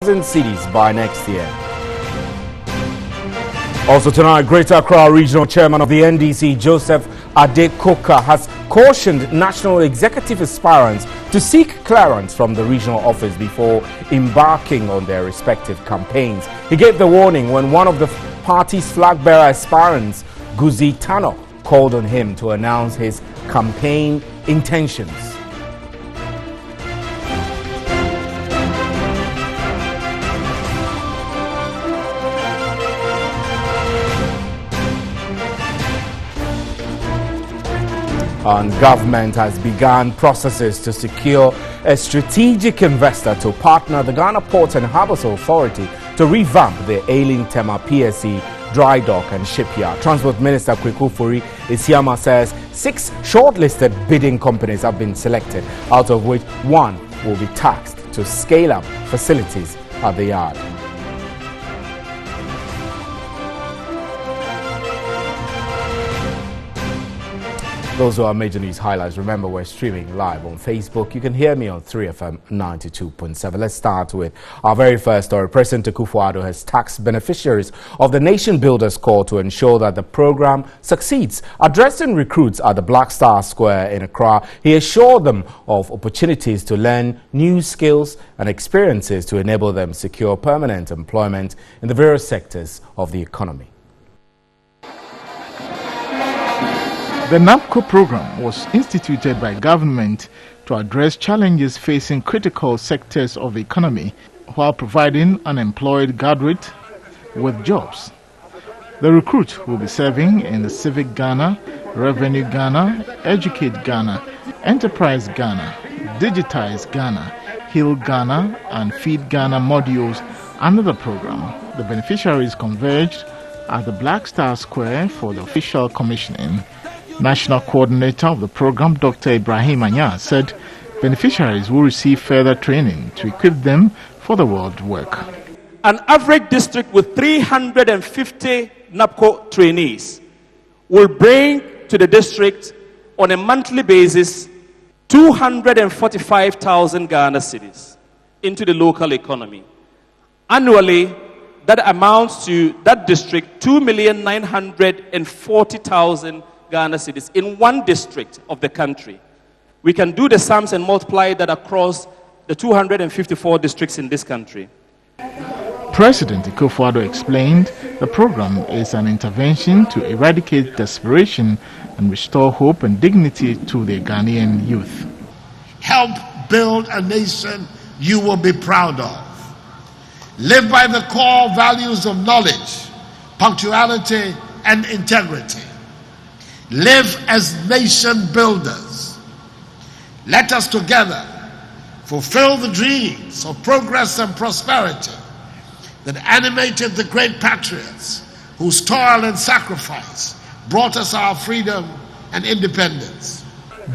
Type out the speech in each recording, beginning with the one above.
cities by next year. Also tonight, Greater Accra Regional Chairman of the NDC, Joseph Adekoka, has cautioned national executive aspirants to seek clearance from the regional office before embarking on their respective campaigns. He gave the warning when one of the party's flag-bearer aspirants, Guzi Tano, called on him to announce his campaign intentions. And government has begun processes to secure a strategic investor to partner the Ghana Ports and Harbours Authority to revamp the ailing Tema PSC dry dock and shipyard. Transport Minister Kweku Fori Isiama says 6 shortlisted bidding companies have been selected, out of which 1 will be tasked to scale up facilities at the yard. Those are our major news highlights. Remember, we're streaming live on Facebook. You can hear me on 3FM 92.7. Let's start with our very first story. President Akufo-Addo has tasked beneficiaries of the Nation Builders Corps to ensure that the program succeeds. Addressing recruits at the Black Star Square in Accra, he assured them of opportunities to learn new skills and experiences to enable them secure permanent employment in the various sectors of the economy. The NAPCO program was instituted by government to address challenges facing critical sectors of the economy while providing unemployed graduates with jobs. The recruits will be serving in the Civic Ghana, Revenue Ghana, Educate Ghana, Enterprise Ghana, Digitize Ghana, Heal Ghana and Feed Ghana modules under the program. The beneficiaries converged at the Black Star Square for the official commissioning. National Coordinator of the program, Dr. Ibrahim Anya, said beneficiaries will receive further training to equip them for the world work. An average district with 350 NAPCO trainees will bring to the district on a monthly basis 245,000 Ghana cedis into the local economy. Annually, that amounts to that district 2,940,000 Ghana cedis in one district of the country. We can do the sums and multiply that across the 254 districts in this country. President Akufo-Addo explained the program is an intervention to eradicate desperation and restore hope and dignity to the Ghanaian youth. Help build a nation you will be proud of. Live by the core values of knowledge, punctuality, and integrity. Live as nation builders. Let us together fulfill the dreams of progress and prosperity that animated the great patriots whose toil and sacrifice brought us our freedom and independence.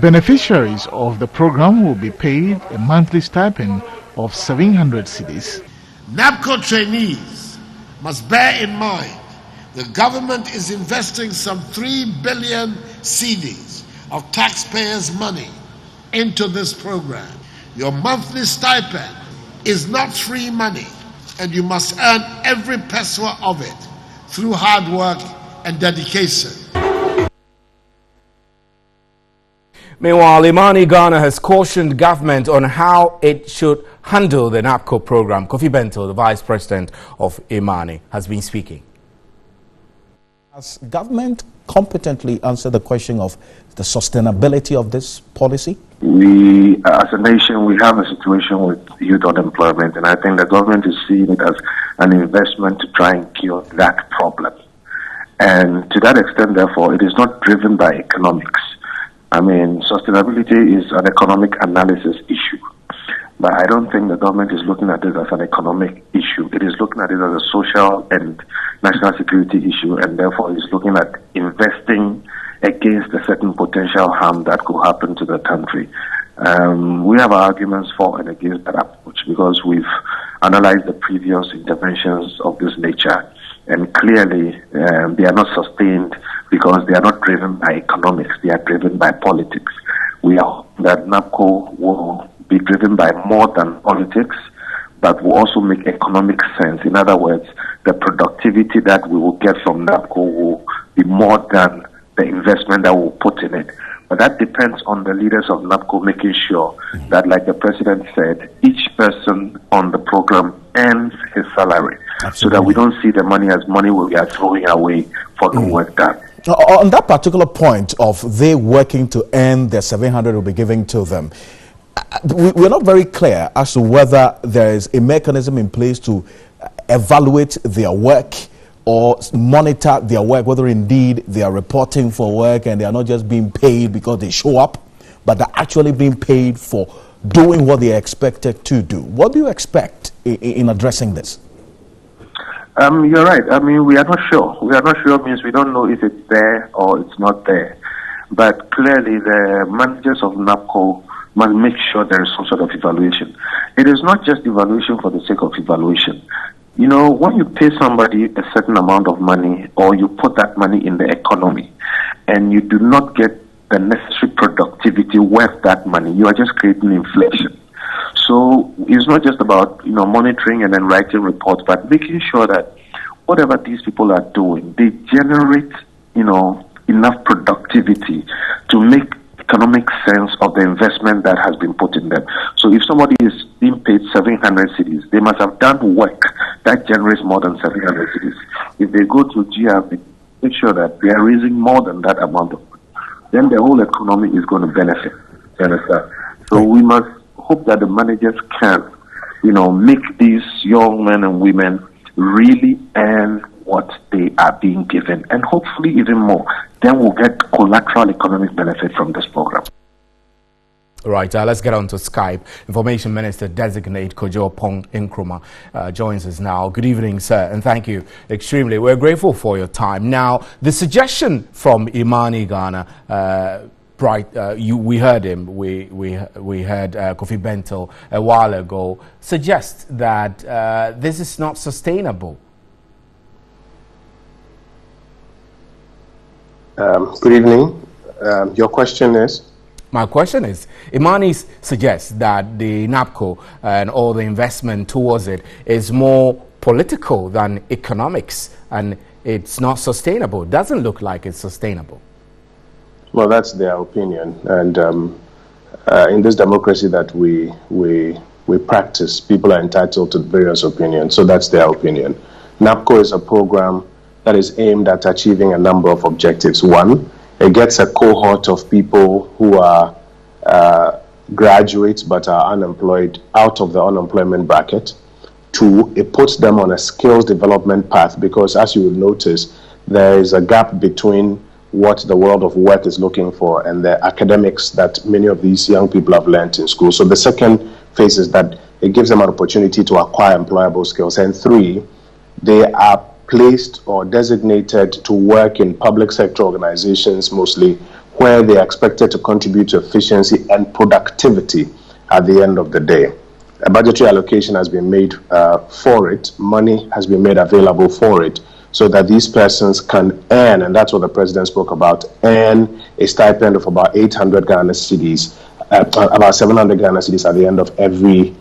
Beneficiaries of the program will be paid a monthly stipend of 700 cedis. NAPCO trainees must bear in mind the government is investing some 3 billion cedis of taxpayers' money into this program. Your monthly stipend is not free money, and you must earn every peso of it through hard work and dedication. Meanwhile, Imani Ghana has cautioned government on how it should handle the NAPCO program. Kofi Bento, the Vice President of Imani, has been speaking. Has government competently answered the question of the sustainability of this policy? We, as a nation, we have a situation with youth unemployment, and I think the government is seeing it as an investment to try and cure that problem. And to that extent, therefore, it is not driven by economics. I mean, sustainability is an economic analysis issue. But I don't think the government is looking at this as an economic issue. It is looking at it as a social and national security issue, and therefore is looking at investing against a certain potential harm that could happen to the country. We have arguments for and against that approach because we've analyzed the previous interventions of this nature, and clearly they are not sustained because they are not driven by economics, they are driven by politics. We hope that NAPCO will be driven by more than politics, that will also make economic sense. In other words, the productivity that we will get from NAPCO will be more than the investment that we'll put in it. But that depends on the leaders of NAPCO making sure that, like the president said, each person on the program earns his salary. Absolutely. So that we don't see the money as money we are throwing away for the work done. On that particular point of they working to earn the 700 will be given to them, we're not very clear as to whether there is a mechanism in place to evaluate their work or monitor their work, whether indeed they are reporting for work and they are not just being paid because they show up, but they're actually being paid for doing what they are expected to do. What do you expect in addressing this? You're right. I mean, we are not sure. We are not sure means we don't know if it's there or it's not there. But clearly the managers of NAPCO must make sure there is some sort of evaluation. It is not just evaluation for the sake of evaluation. You know, when you pay somebody a certain amount of money or you put that money in the economy and you do not get the necessary productivity worth that money, you are just creating inflation. So it's not just about, monitoring and then writing reports, but making sure that whatever these people are doing, they generate, enough productivity to make economic sense of the investment that has been put in them. So if somebody is being paid 700 cedis, they must have done work that generates more than 700 cedis. If they go to GRB, make sure that they are raising more than that amount of money. Then the whole economy is going to benefit. You understand? So we must hope that the managers can, make these young men and women really earn what they are being given, and hopefully even more. Then we'll get collateral economic benefit from this program. Right, let's get on to Skype. Information Minister Designate Kojo Pong Nkrumah joins us now. Good evening, sir, and thank you extremely. We're grateful for your time. Now, the suggestion from Imani Ghana, we heard him. We heard Kofi Bento a while ago suggest that this is not sustainable. Good evening. Your question is? My question is, Imani suggests that the NAPCO and all the investment towards it is more political than economics, and it's not sustainable. It doesn't look like it's sustainable. Well, that's their opinion, and in this democracy that we practice, people are entitled to various opinions, so that's their opinion. NAPCO is a program that is aimed at achieving a number of objectives. One, it gets a cohort of people who are graduates but are unemployed out of the unemployment bracket. Two, it puts them on a skills development path, because as you will notice, there is a gap between what the world of work is looking for and the academics that many of these young people have learned in school. So the second phase is that it gives them an opportunity to acquire employable skills. And three, they are placed or designated to work in public sector organizations mostly, where they are expected to contribute to efficiency and productivity at the end of the day. A budgetary allocation has been made for it. Money has been made available for it, so that these persons can earn, and that's what the president spoke about, earn a stipend of about 800 Ghana cedis, about 700 Ghana cedis at the end of every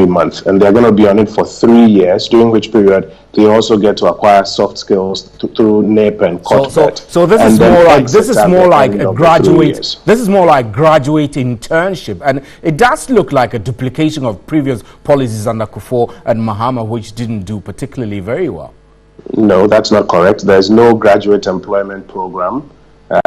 month. And they're going to be on it for 3 years, during which period they also get to acquire soft skills through NEP and COTPET. So this is more like a graduate. This is more like graduate internship, and it does look like a duplication of previous policies under Kufuor and Mahama, which didn't do particularly very well. No, that's not correct. There's no graduate employment program.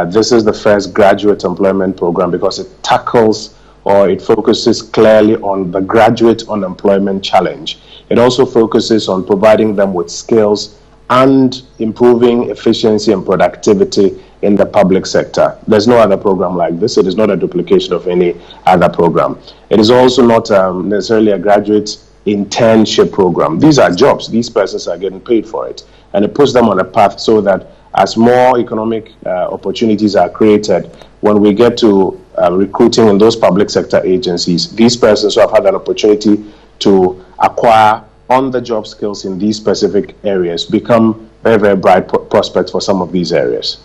This is the first graduate employment program because it tackles, or it focuses clearly on the graduate unemployment challenge. It also focuses on providing them with skills and improving efficiency and productivity in the public sector. There's no other program like this. It is not a duplication of any other program. It is also not necessarily a graduate internship program. These are jobs. These persons are getting paid for it. And it puts them on a path so that as more economic opportunities are created, when we get to recruiting in those public sector agencies, these persons who have had an opportunity to acquire on-the-job skills in these specific areas become very, very bright prospects for some of these areas.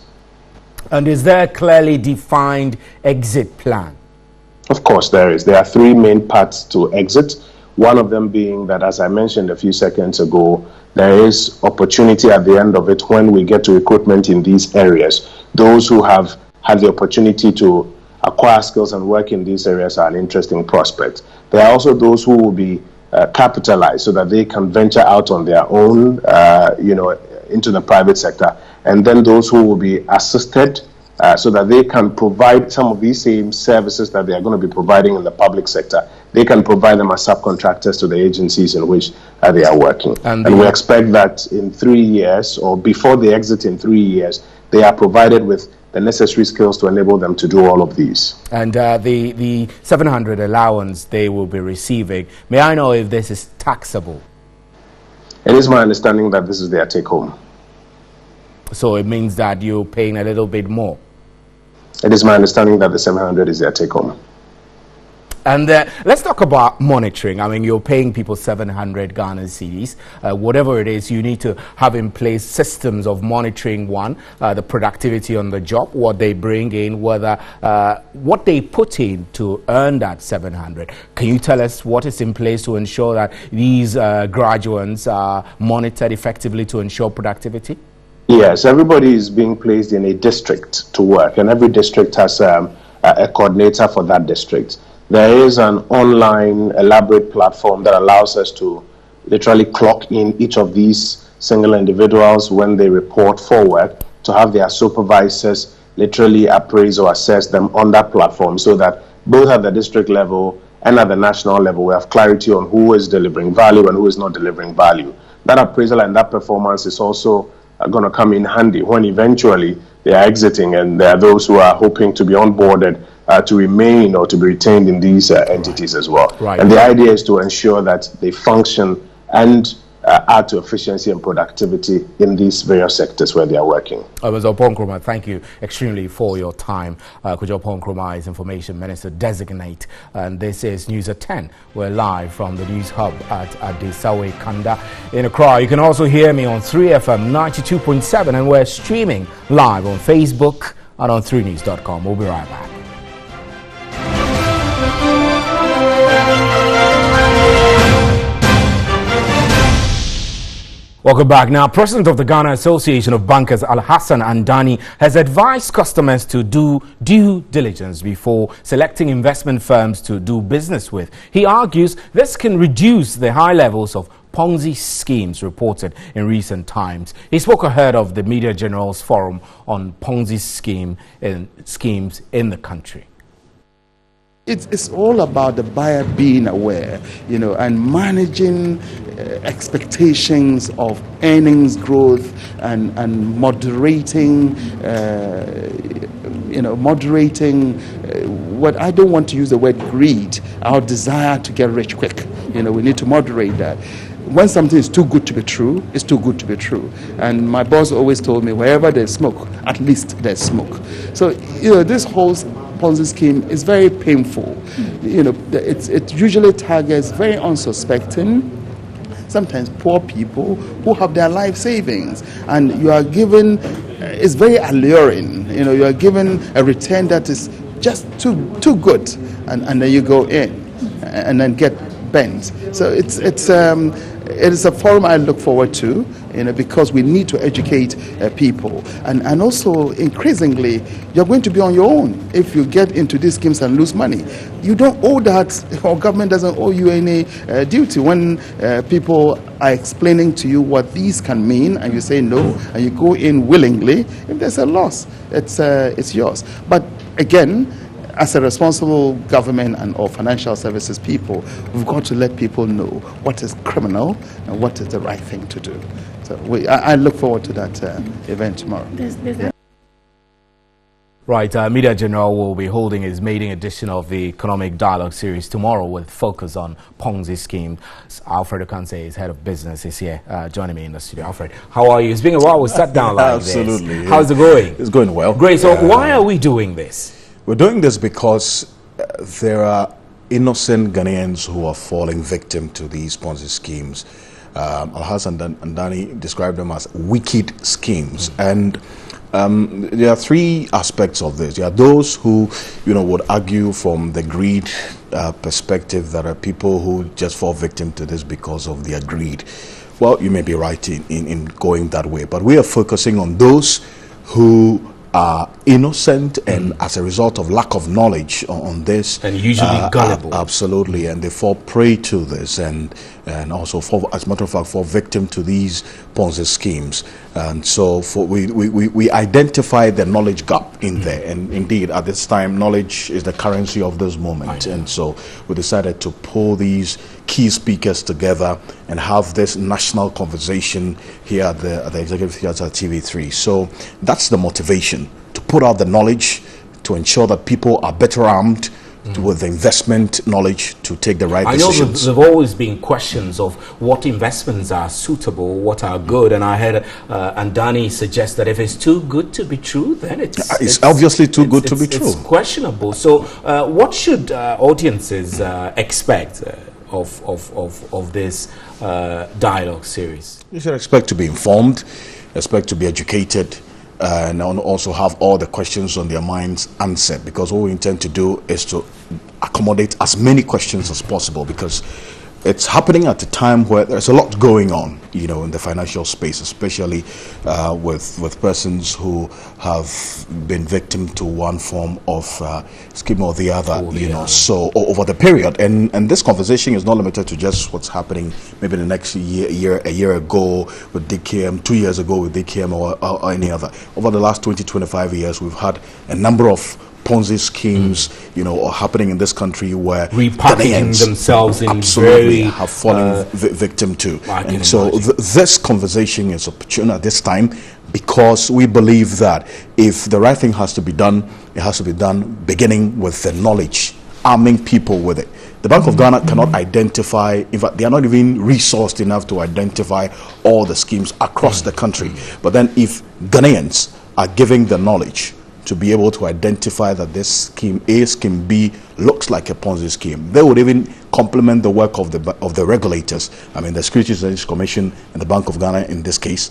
And is there a clearly defined exit plan? Of course there is. There are three main paths to exit. One of them being that, as I mentioned a few seconds ago, there is opportunity at the end of it when we get to recruitment in these areas. Those who have had the opportunity to acquire skills and work in these areas are an interesting prospect. There are also those who will be capitalized so that they can venture out on their own, into the private sector. And then those who will be assisted so that they can provide some of these same services that they are going to be providing in the public sector. They can provide them as subcontractors to the agencies in which they are working. And we expect that in 3 years, or before they exit in 3 years, they are provided with the necessary skills to enable them to do all of these. And the 700 allowance they will be receiving, may I know if this is taxable? It is my understanding that this is their take-home. So it means that you're paying a little bit more? It is my understanding that the 700 is their take-home. And let's talk about monitoring. I mean, you're paying people 700 Ghana cedis. Whatever it is, you need to have in place systems of monitoring, the productivity on the job, what they bring in, whether what they put in to earn that 700. Can you tell us what is in place to ensure that these graduates are monitored effectively to ensure productivity? Yes, everybody is being placed in a district to work, and every district has a coordinator for that district. There is an online elaborate platform that allows us to literally clock in each of these single individuals when they report for work, to have their supervisors literally appraise or assess them on that platform, so that both at the district level and at the national level we have clarity on who is delivering value and who is not delivering value. That appraisal and that performance is also going to come in handy when eventually they are exiting, and there are those who are hoping to be onboarded to remain or to be retained in these entities as well. Right. And the idea is to ensure that they function and add to efficiency and productivity in these various sectors where they are working. Mr. Oponkroma, thank you extremely for your time. Kujo Oponkroma is Information Minister Designate, and this is NEWSAT10. We're live from the News Hub at Adesawe Kanda in Accra. You can also hear me on 3FM 92.7, and we're streaming live on Facebook and on 3news.com. We'll be right back. Welcome back. Now, President of the Ghana Association of Bankers, Alhassan Andani, has advised customers to do due diligence before selecting investment firms to do business with. He argues this can reduce the high levels of Ponzi schemes reported in recent times. He spoke ahead of the Media Generals Forum on Ponzi schemes in the country. It's all about the buyer being aware, and managing expectations of earnings growth and moderating, what I don't want to use the word greed, our desire to get rich quick. We need to moderate that. When something is too good to be true, it's too good to be true. And my boss always told me, wherever there's smoke, at least there's smoke. So, this whole Ponzi scheme is very painful. It usually targets very unsuspecting, sometimes poor people who have their life savings, and you are given, it's very alluring. You are given a return that is just too good, and then you go in and then get bent. So it is a forum I look forward to, because we need to educate people, and also increasingly you're going to be on your own if you get into these schemes and lose money. You don't owe that, or government doesn't owe you any duty. When people are explaining to you what these can mean, and you say no, and you go in willingly, if there's a loss, it's yours. But again, as a responsible government or financial services people, we've got to let people know what is criminal and what is the right thing to do. So I look forward to that event tomorrow. Right, Media General will be holding his maiden edition of the Economic Dialogue Series tomorrow with focus on Ponzi scheme. Alfred Okanse, his head of business, is here joining me in the studio. Alfred, how are you? It's been a while we sat down like Absolutely, this. How's it going? It's going well. Great. So why are we doing this? We're doing this because there are innocent Ghanaians who are falling victim to these Ponzi schemes. Alhassan Andani described them as wicked schemes. And There are three aspects of this. There are those who, would argue from the greed perspective that are people who just fall victim to this because of their greed. Well, you may be right in going that way, but we are focusing on those who are innocent and as a result of lack of knowledge on this, and usually gullible. Absolutely, and they fall prey to this, and also fall, as a matter of fact, fall victim to these Ponzi schemes. And so we identify the knowledge gap in there, and indeed at this time knowledge is the currency of this moment, and so we decided to pull these key speakers together and have this national conversation here at the Executive Theatre TV3. So that's the motivation, to put out the knowledge, to ensure that people are better armed with the investment knowledge to take the right decisions. I know there have always been questions of what investments are suitable, what are good, and I heard Andani suggest that if it's too good to be true, then it's obviously too good to be true. It's questionable. So what should audiences expect of this dialogue series? You should expect to be informed, expect to be educated, and also have all the questions on their minds answered, because what we intend to do is to accommodate as many questions as possible, because it's happening at a time where there's a lot going on, in the financial space, especially with persons who have been victim to one form of scheme or the other, so over the period. And this conversation is not limited to just what's happening maybe the next a year ago with DKM, 2 years ago with DKM, or any other. Over the last 20-25 years, we've had a number of Ponzi schemes, happening in this country where repackaging themselves in absolutely have fallen victim to. And so this conversation is opportune at this time, because we believe that if the right thing has to be done, it has to be done beginning with the knowledge, arming people with it. The Bank of Ghana cannot identify, in fact, they are not even resourced enough to identify all the schemes across the country. But then if Ghanaians are giving the knowledge to be able to identify that this scheme A, scheme B looks like a Ponzi scheme, they would even complement the work of the regulators. I mean, the Securities and Exchange Commission and the Bank of Ghana in this case,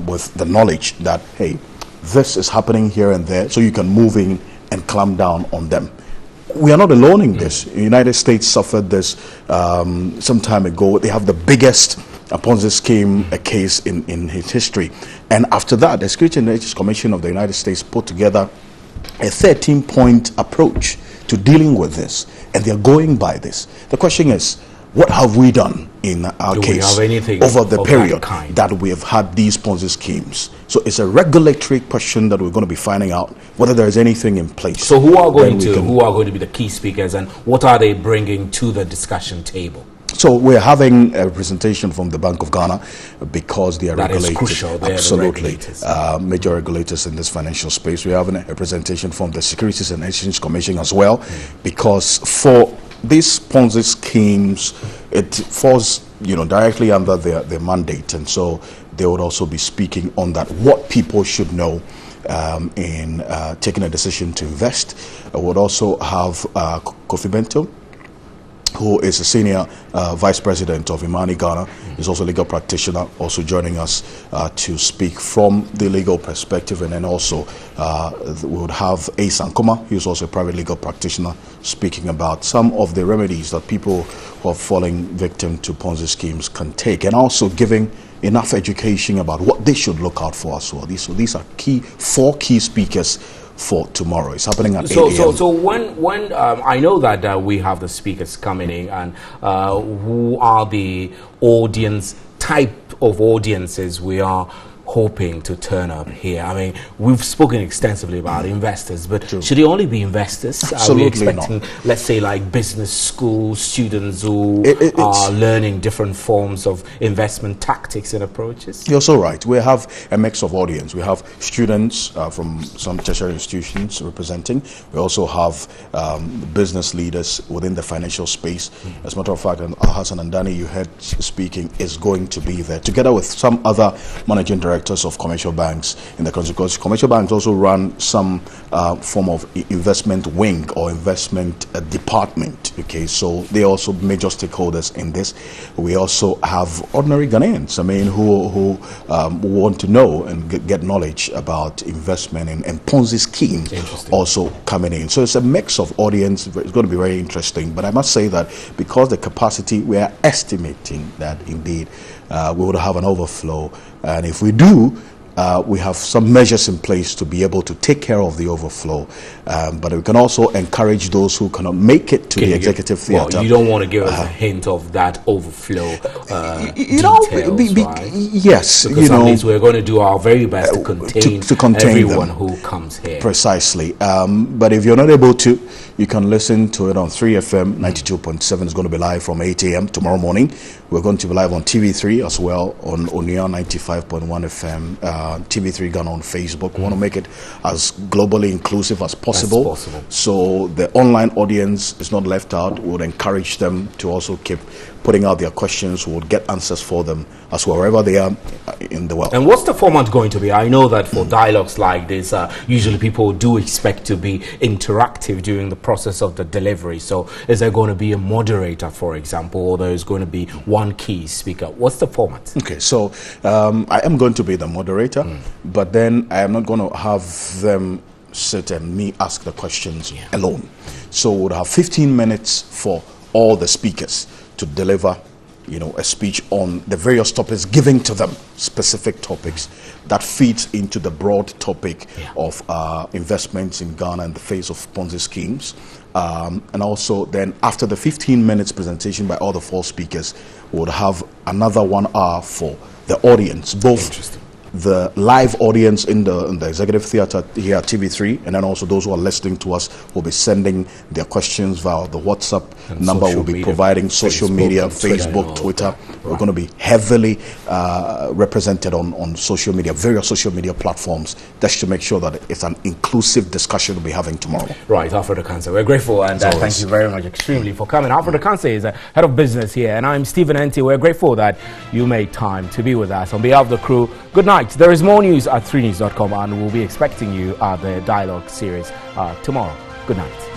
with the knowledge that, hey, this is happening here and there, so you can move in and clamp down on them. We are not alone in this. The United States suffered this some time ago. They have the biggest Ponzi scheme case in his history. And after that, the Securities and Exchange Commission of the United States put together a 13-point approach to dealing with this. And they're going by this. The question is, what have we done in our case over the period that we have had these Ponzi schemes? So it's a regulatory question that we're going to be finding out whether there is anything in place. So who are going to be the key speakers, and what are they bringing to the discussion table? So we're having a presentation from the Bank of Ghana, because they are regulated. Is crucial. Absolutely. Major regulators in this financial space. We're having a presentation from the Securities and Exchange Commission as well, because for these Ponzi schemes, it falls directly under their mandate, and so they would also be speaking on that, what people should know in taking a decision to invest. I would also have Kofi Bento, who is a senior vice president of Imani Ghana. He's also a legal practitioner, also joining us to speak from the legal perspective. And then also we would have Ace Ankoma, who's also a private legal practitioner, speaking about some of the remedies that people who are falling victim to Ponzi schemes can take, and also giving enough education about what they should look out for as well. These are four key speakers for tomorrow. It's happening at 8 a.m. So when I know that we have the speakers coming in, and who are the type of audiences we are hoping to turn up here? I mean, we've spoken extensively about investors, but should it only be investors? Absolutely. Are we expecting, let's say, like business school students who are learning different forms of investment tactics and approaches? You're so right. We have a mix of audience. We have students from some tertiary institutions representing. We also have business leaders within the financial space. As a matter of fact, Hassan Andani, you heard speaking, is going to be there, together with some other managing directors directors of commercial banks in the country, because commercial banks also run some form of investment wing or investment department. Okay, so they are also major stakeholders in this. We also have ordinary Ghanaians, who want to know and get knowledge about investment and Ponzi scheme also coming in. So it's a mix of audience. It's going to be very interesting. But I must say that because the capacity, we are estimating that indeed we would have an overflow, and if we do, we have some measures in place to be able to take care of the overflow, but we can also encourage those who cannot make it to the executive theatre. Well, you don't want to give us a hint of that overflow right? Yes, because at least we're going to do our very best to contain everyone who comes here. Precisely. But if you're not able to, you can listen to it on 3FM 92.7. It's going to be live from 8 a.m. tomorrow morning. We're going to be live on TV3 as well, on Onia 95.1 FM, TV3 Ghana on Facebook. We want to make it as globally inclusive as possible. So the online audience is not left out. We would encourage them to also keep putting out their questions. We would get answers for them as well, wherever they are in the world. And what's the format going to be? I know that for dialogues like this, usually people do expect to be interactive during the process of the delivery. So is there going to be a moderator, for example, or there's going to be one key speaker? What's the format? Okay, so I am going to be the moderator, but then I am not going to have them sit and me ask the questions alone. So we'll have 15 minutes for all the speakers to deliver, a speech on the various topics, giving to them specific topics that feeds into the broad topic of investments in Ghana in the face of Ponzi schemes. And also then after the 15 minutes presentation by all the 4 speakers, we would have another 1 hour for the audience, both the live audience in the executive theatre here at TV3, and then also those who are listening to us will be sending their questions via the WhatsApp number. We'll be providing social media, Facebook, Twitter. We're going to be heavily represented on social media, various social media platforms, just to make sure that it's an inclusive discussion we'll be having tomorrow. Right, Alfred Okanse, we're grateful, and thank you very much extremely for coming. Alfred Okanse is head of business here, and I'm Stephen Enti. We're grateful that you made time to be with us. On behalf of the crew, good night. There is more news at 3news.com, and we'll be expecting you at the dialogue series tomorrow. Good night.